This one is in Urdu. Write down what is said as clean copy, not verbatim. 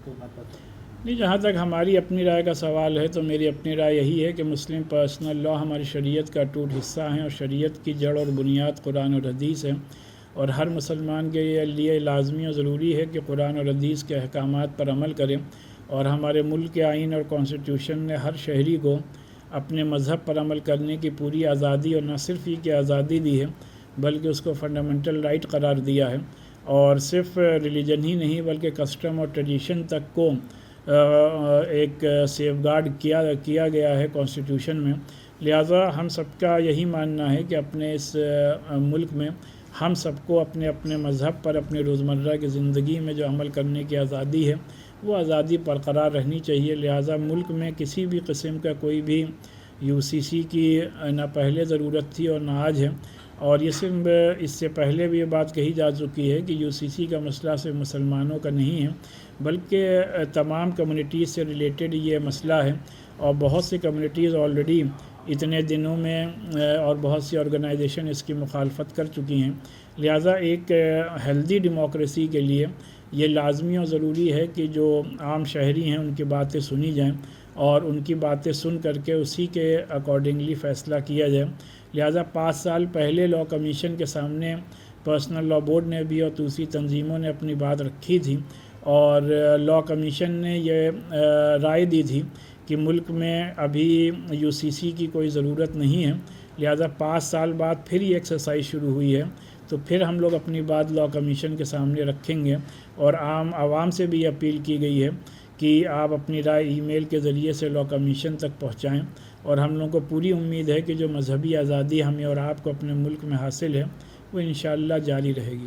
تو بات بتا۔ نہیں، جہاں تک ہماری اپنی رائے کا سوال ہے تو میری اپنی رائے یہی ہے کہ مسلم پرسنل لاء ہماری شریعت کا ٹوٹ حصہ ہیں، اور شریعت کی جڑ اور بنیاد قرآن اور حدیث ہے، اور ہر مسلمان کے لیے لازمی اور ضروری ہے کہ قرآن اور حدیث کے احکامات پر عمل کریں، اور ہمارے ملک کے آئین اور کانسٹیٹیوشن نے ہر شہری کو اپنے مذہب پر عمل کرنے کی پوری آزادی، اور نہ صرف یہ کہ آزادی دی ہے بلکہ اس کو فنڈامنٹل رائٹ قرار دیا ہے، اور صرف ریلیجن ہی نہیں بلکہ کسٹم اور ٹریڈیشن تک کو ایک سیف گارڈ کیا گیا ہے کانسٹیٹیوشن میں۔ لہٰذا ہم سب کا یہی ماننا ہے کہ اپنے اس ملک میں ہم سب کو اپنے اپنے مذہب پر اپنے روزمرہ کی زندگی میں جو عمل کرنے کی آزادی ہے وہ آزادی برقرار رہنی چاہیے۔ لہٰذا ملک میں کسی بھی قسم کا کوئی بھی یو سی سی کی نہ پہلے ضرورت تھی اور نہ آج ہے، اور یہ صرف اس سے پہلے بھی یہ بات کہی جا چکی ہے کہ یو سی سی کا مسئلہ صرف مسلمانوں کا نہیں ہے بلکہ تمام کمیونٹیز سے ریلیٹڈ یہ مسئلہ ہے، اور بہت سی کمیونٹیز آلریڈی اتنے دنوں میں اور بہت سی آرگنائزیشن اس کی مخالفت کر چکی ہیں۔ لہٰذا ایک ہیلدی ڈیموکریسی کے لیے یہ لازمی اور ضروری ہے کہ جو عام شہری ہیں ان کی باتیں سنی جائیں، اور ان کی باتیں سن کر کے اسی کے اکارڈنگلی فیصلہ کیا جائے۔ لہٰذا 5 سال پہلے لاء کمیشن کے سامنے پرسنل لاء بورڈ نے بھی اور دوسری تنظیموں نے اپنی بات رکھی تھی، اور لاء کمیشن نے یہ رائے دی تھی کہ ملک میں ابھی یو سی سی کی کوئی ضرورت نہیں ہے۔ لہٰذا 5 سال بعد پھر یہ ایکسرسائز شروع ہوئی ہے، تو پھر ہم لوگ اپنی بات لاء کمیشن کے سامنے رکھیں گے، اور عام عوام سے بھی اپیل کی گئی ہے کہ آپ اپنی رائے ای میل کے ذریعے سے لاء کمیشن تک پہنچائیں، اور ہم لوگوں کو پوری امید ہے کہ جو مذہبی آزادی ہمیں اور آپ کو اپنے ملک میں حاصل ہے وہ انشاءاللہ جاری رہے گی۔